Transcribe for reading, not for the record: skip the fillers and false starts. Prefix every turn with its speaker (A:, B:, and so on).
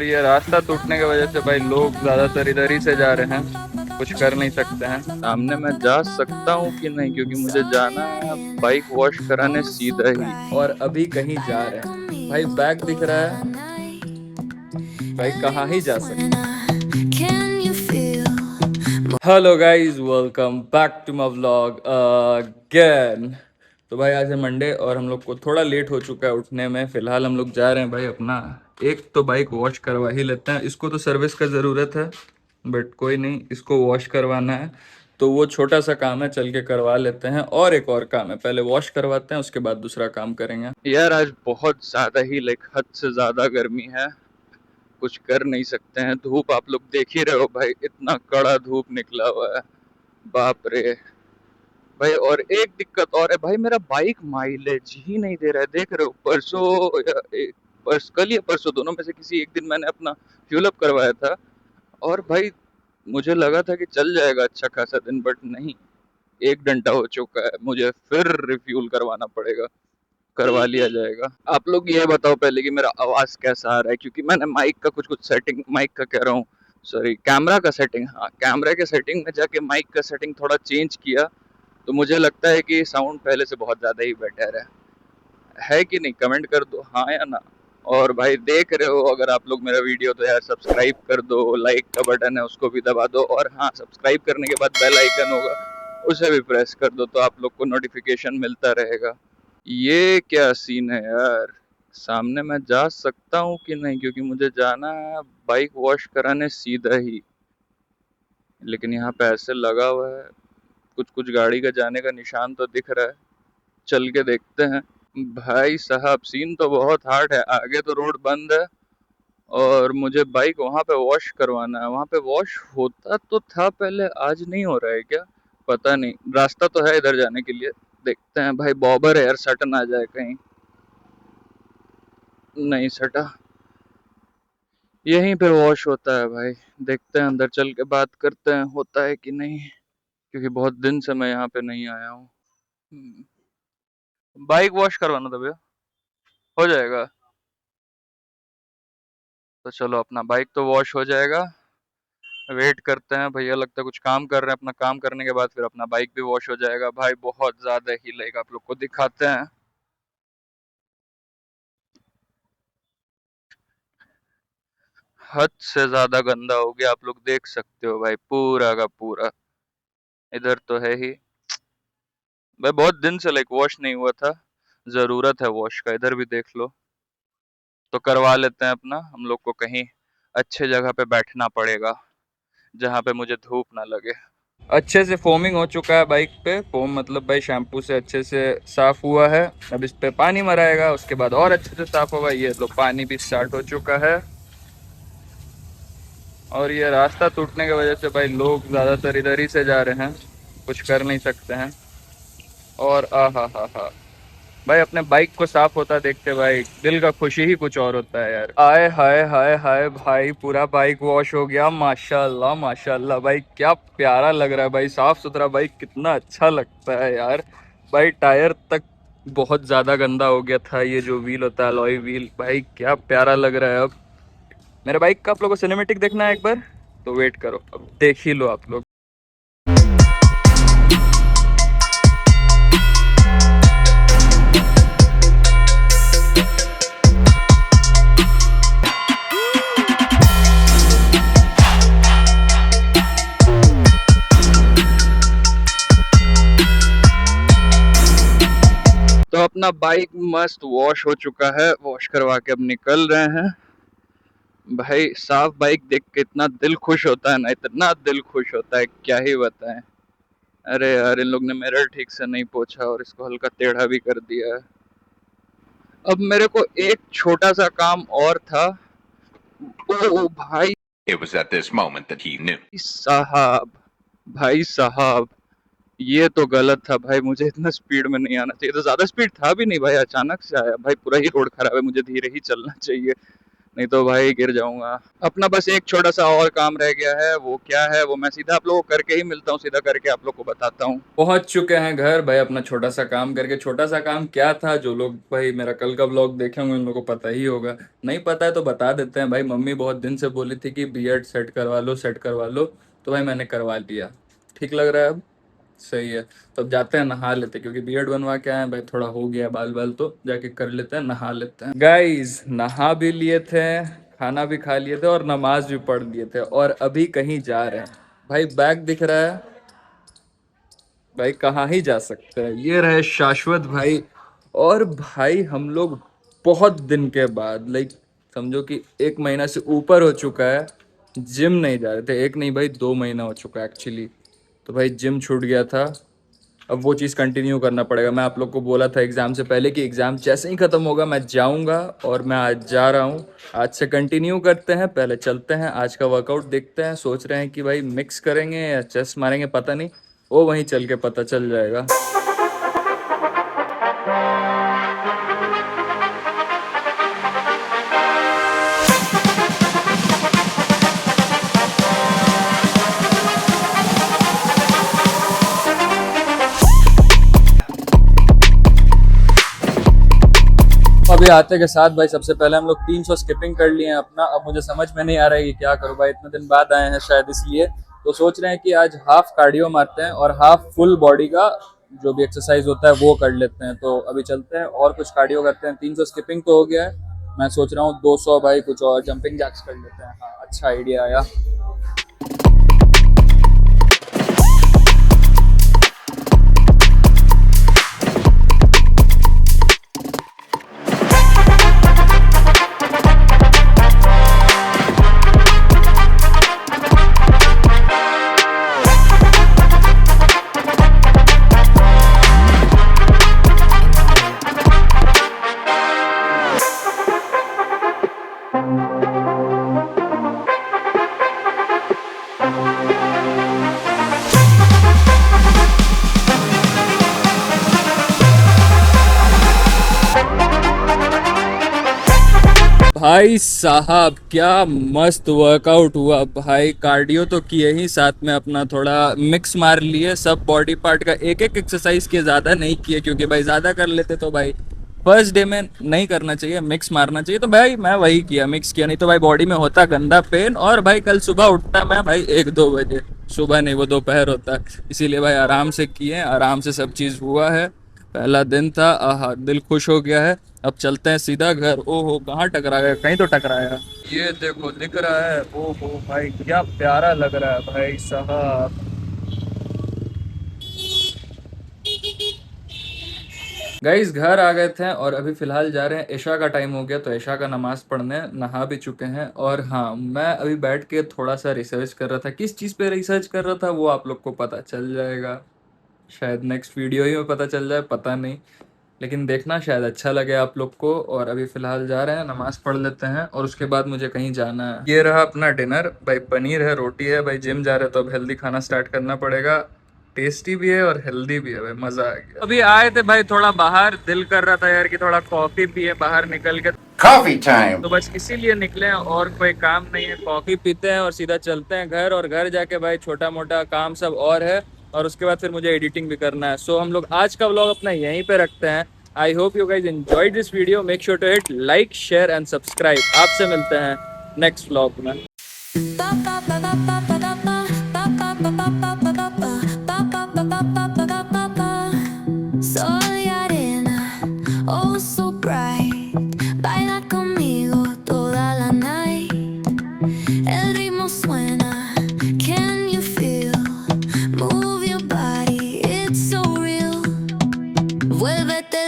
A: ये रास्ता टूटने की वजह से भाई लोग ज्यादातर इधर ही से जा रहे हैं, कुछ कर नहीं सकते हैं। सामने मैं जा सकता हूँ कि नहीं, क्योंकि मुझे जाना है बाइक वॉश कराने सीधा ही, और अभी कहीं जा रहे हैं। भाई बैग दिख रहा है, भाई कहाँ ही जा सकते हैं। Hello guys, welcome back to my vlog again. तो भाई आज है मंडे और हम लोग को थोड़ा लेट हो चुका है उठने में। फिलहाल हम लोग जा रहे हैं भाई अपना एक तो बाइक वॉश करवा ही लेते हैं। इसको तो सर्विस का ज़रूरत है बट कोई नहीं, इसको वॉश करवाना है तो वो छोटा सा काम है, चल के करवा लेते हैं। और एक और काम है, पहले वॉश करवाते हैं उसके बाद दूसरा काम करेंगे। यार आज बहुत ज़्यादा ही हद से ज़्यादा गर्मी है, कुछ कर नहीं सकते हैं। धूप आप लोग देख ही रहे हो भाई, इतना कड़ा धूप निकला हुआ है, बाप रे भाई। और एक दिक्कत और है भाई, मेरा बाइक माइलेज ही नहीं दे रहा है। देख रहे हो, परसों या कल या परसों दोनों में से किसी एक दिन मैंने अपना फ्यूल अप करवाया था और भाई मुझे लगा था कि चल जाएगा अच्छा खासा दिन, बट नहीं, 1 घंटा हो चुका है, मुझे फिर रिफ्यूल करवाना पड़ेगा। करवा लिया जाएगा। आप लोग ये बताओ पहले कि मेरा आवाज कैसा आ रहा है, क्योंकि मैंने माइक का कुछ कुछ सेटिंग, माइक का कह रहा हूँ, सॉरी कैमरा का सेटिंग, हाँ कैमरा के सेटिंग में जाके माइक का सेटिंग थोड़ा चेंज किया, तो मुझे लगता है कि साउंड पहले से बहुत ज़्यादा ही बेटर है कि नहीं? कमेंट कर दो हाँ या ना। और भाई देख रहे हो अगर आप लोग मेरा वीडियो तो यार सब्सक्राइब कर दो, लाइक का बटन है उसको भी दबा दो, और हाँ सब्सक्राइब करने के बाद बेल आइकन होगा उसे भी प्रेस कर दो, तो आप लोग को नोटिफिकेशन मिलता रहेगा। ये क्या सीन है यार, सामने मैं जा सकता हूँ कि नहीं, क्योंकि मुझे जाना है बाइक वॉश कराने सीधा ही, लेकिन यहाँ पे ऐसे लगा हुआ है, कुछ कुछ गाड़ी का जाने का निशान तो दिख रहा है, चल के देखते हैं। भाई साहब सीन तो बहुत हार्ड है, आगे तो रोड बंद है और मुझे बाइक वहाँ पे वॉश करवाना है। वहाँ पे वॉश होता तो था पहले, आज नहीं हो रहा है क्या? पता नहीं, रास्ता तो है इधर जाने के लिए, देखते हैं। भाई बॉबर है यार, सट ना जाए कहीं। नहीं सटा, यहीं पे वॉश होता है भाई, देखते हैं अंदर चल के बात करते हैं होता है कि नहीं, क्योंकि बहुत दिन से मैं यहाँ पे नहीं आया हूँ। बाइक वॉश करवाना था भैया, हो जाएगा? तो चलो अपना बाइक तो वॉश हो जाएगा, वेट करते हैं। भैया लगता है कुछ काम कर रहे हैं, अपना काम करने के बाद फिर अपना बाइक भी वॉश हो जाएगा। भाई बहुत ज्यादा ही आप लोग को दिखाते हैं। हद से ज्यादा गंदा हो गया, आप लोग देख सकते हो भाई, पूरा का पूरा। इधर तो है ही भाई, बहुत दिन से वॉश नहीं हुआ था, जरूरत है वॉश का। इधर भी देख लो, तो करवा लेते हैं अपना। हम लोग को कहीं अच्छे जगह पे बैठना पड़ेगा जहाँ पे मुझे धूप ना लगे। अच्छे से फोमिंग हो चुका है बाइक पे, फोम मतलब भाई शैम्पू से अच्छे से साफ हुआ है। अब इस पे पानी मराएगा, उसके बाद और अच्छे से साफ होगा। ये लो पानी भी स्टार्ट हो चुका है। और ये रास्ता टूटने की वजह से भाई लोग ज़्यादातर इधर ही से जा रहे हैं, कुछ कर नहीं सकते हैं। और आ हा भाई, अपने बाइक को साफ होता देखते भाई दिल का खुशी ही कुछ और होता है यार। आए हाय हाय हाय भाई, पूरा बाइक वॉश हो गया, माशाल्लाह माशाल्लाह भाई, क्या प्यारा लग रहा है भाई, साफ सुथरा बाइक कितना अच्छा लगता है यार। भाई टायर तक बहुत ज़्यादा गंदा हो गया था, ये जो व्हील होता है अलॉय व्हील, भाई क्या प्यारा लग रहा है। अब मेरे बाइक का आप लोगों को सिनेमेटिक देखना है एक बार, तो वेट करो, अब देख ही लो आप लोग। तो अपना बाइक मस्त वॉश हो चुका है, वॉश करवा के अब निकल रहे हैं। भाई साफ बाइक देख के इतना दिल खुश होता है ना, इतना दिल खुश होता है क्या ही बताएं। अरे यार इन लोग ने मिरर ठीक से नहीं पोछा और इसको हल्का टेढ़ा भी कर दिया है। अब मेरे को एक छोटा सा काम और था। ओ भाई,
B: It was at this moment that he knew.
A: साहब, भाई साहब, ये तो गलत था भाई, मुझे इतना स्पीड में नहीं आना चाहिए था। ज्यादा स्पीड था भी नहीं भाई, अचानक से आया भाई, पूरा ही रोड खराब है, मुझे धीरे ही चलना चाहिए। नहीं तो भाई गिर जाऊंगा। अपना बस एक छोटा सा और काम रह गया है, वो क्या है वो मैं सीधा आप लोगों को करके ही मिलता हूँ, सीधा करके आप लोग को बताता हूँ। पहुंच चुके हैं घर भाई, अपना छोटा सा काम करके। छोटा सा काम क्या था, जो लोग भाई मेरा कल का व्लॉग देखे होंगे उन लोगों को पता ही होगा, नहीं पता है तो बता देते हैं भाई। मम्मी बहुत दिन से बोली थी कि बीएड सेट करवा लो, सेट करवा लो, तो भाई मैंने करवा लिया। ठीक लग रहा है अब? सही है। तो अब जाते हैं नहा लेते हैं, क्योंकि बियर्ड बनवा के आए हैं भाई, थोड़ा हो गया बाल बाल, तो जाके कर लेते हैं, नहा लेते हैं। गाइस नहा भी लिए थे, खाना भी खा लिए थे और नमाज भी पढ़ लिए थे, और अभी कहीं जा रहे हैं। भाई बैग दिख रहा है भाई, कहाँ ही जा सकते हैं। ये रहे शाश्वत भाई। और भाई हम लोग बहुत दिन के बाद, लाइक समझो कि 1 महीना से ऊपर हो चुका है, जिम नहीं जा रहे थे। एक नहीं भाई, 2 महीना हो चुका है एक्चुअली। तो भाई जिम छूट गया था, अब वो चीज़ कंटिन्यू करना पड़ेगा। मैं आप लोग को बोला था एग्ज़ाम से पहले कि एग्ज़ाम जैसे ही ख़त्म होगा मैं जाऊंगा, और मैं आज जा रहा हूँ। आज से कंटिन्यू करते हैं। पहले चलते हैं, आज का वर्कआउट देखते हैं। सोच रहे हैं कि भाई मिक्स करेंगे या चेस्ट मारेंगे, पता नहीं, वो वहीं चल के पता चल जाएगा। अभी आते के साथ भाई सबसे पहले हम लोग 300 स्किपिंग कर लिए हैं अपना। अब मुझे समझ में नहीं आ रहा है कि क्या करूँ भाई, इतने दिन बाद आए हैं शायद इसलिए। तो सोच रहे हैं कि आज हाफ कार्डियो मारते हैं और हाफ फुल बॉडी का जो भी एक्सरसाइज होता है वो कर लेते हैं। तो अभी चलते हैं और कुछ कार्डियो करते हैं। 300 स्किपिंग तो हो गया है, मैं सोच रहा हूँ 200 भाई कुछ और जंपिंग जैक्स कर लेते हैं। हाँ अच्छा आइडिया आया। भाई साहब क्या मस्त वर्कआउट हुआ भाई। कार्डियो तो किए ही, साथ में अपना थोड़ा मिक्स मार लिए, सब बॉडी पार्ट का एक एक एक्सरसाइज किए, ज़्यादा नहीं किए क्योंकि भाई ज़्यादा कर लेते तो भाई फर्स्ट डे में नहीं करना चाहिए, मिक्स मारना चाहिए। तो भाई मैं वही किया, मिक्स किया, नहीं तो भाई बॉडी में होता गंदा पेन। और भाई कल सुबह उठता मैं भाई 1-2 बजे, सुबह नहीं वो दोपहर होता, इसीलिए भाई आराम से किए, आराम से सब चीज़ हुआ है। पहला दिन था, आहा दिल खुश हो गया है। अब चलते हैं सीधा घर। ओहो कहाँ टकराया, कहीं तो टकराया। ये देखो दिख रहा है, ओहो भाई क्या प्यारा लग रहा है भाई साहब। गाइस घर आ गए थे और अभी फिलहाल जा रहे हैं, इशा का टाइम हो गया तो इशा का नमाज पढ़ने। नहा भी चुके हैं। और हाँ मैं अभी बैठ के थोड़ा सा रिसर्च कर रहा था। किस चीज़ पे रिसर्च कर रहा था वो आप लोग को पता चल जाएगा, शायद नेक्स्ट वीडियो ही में पता चल जाए, पता नहीं, लेकिन देखना शायद अच्छा लगे आप लोग को। और अभी फिलहाल जा रहे हैं, नमाज पढ़ लेते हैं और उसके बाद मुझे कहीं जाना है। ये रहा अपना डिनर भाई, पनीर है, रोटी है। भाई जिम जा रहे हैं तो अब हेल्दी खाना स्टार्ट करना पड़ेगा। टेस्टी भी है और हेल्दी भी है भाई, मजा आ गया। अभी आए थे भाई थोड़ा बाहर, दिल कर रहा था यार कि थोड़ा कॉफी पिए बाहर निकल के,
B: Coffee time.
A: तो बस इसीलिए निकले हैं और कोई काम नहीं है। कॉफी पीते हैं और सीधा चलते हैं घर, और घर जाके भाई छोटा मोटा काम सब और है, और उसके बाद फिर मुझे एडिटिंग भी करना है। सो हम लोग आज का व्लॉग अपना यहीं पे रखते हैं। I hope you guys enjoyed this video. Make sure to hit like share and subscribe. आपसे मिलते हैं नेक्स्ट व्लॉग में।
C: Soy arena, oh so bright. Baila conmigo toda la night. El ritmo suena, can you feel? Move your body, it's so real. Vuélvete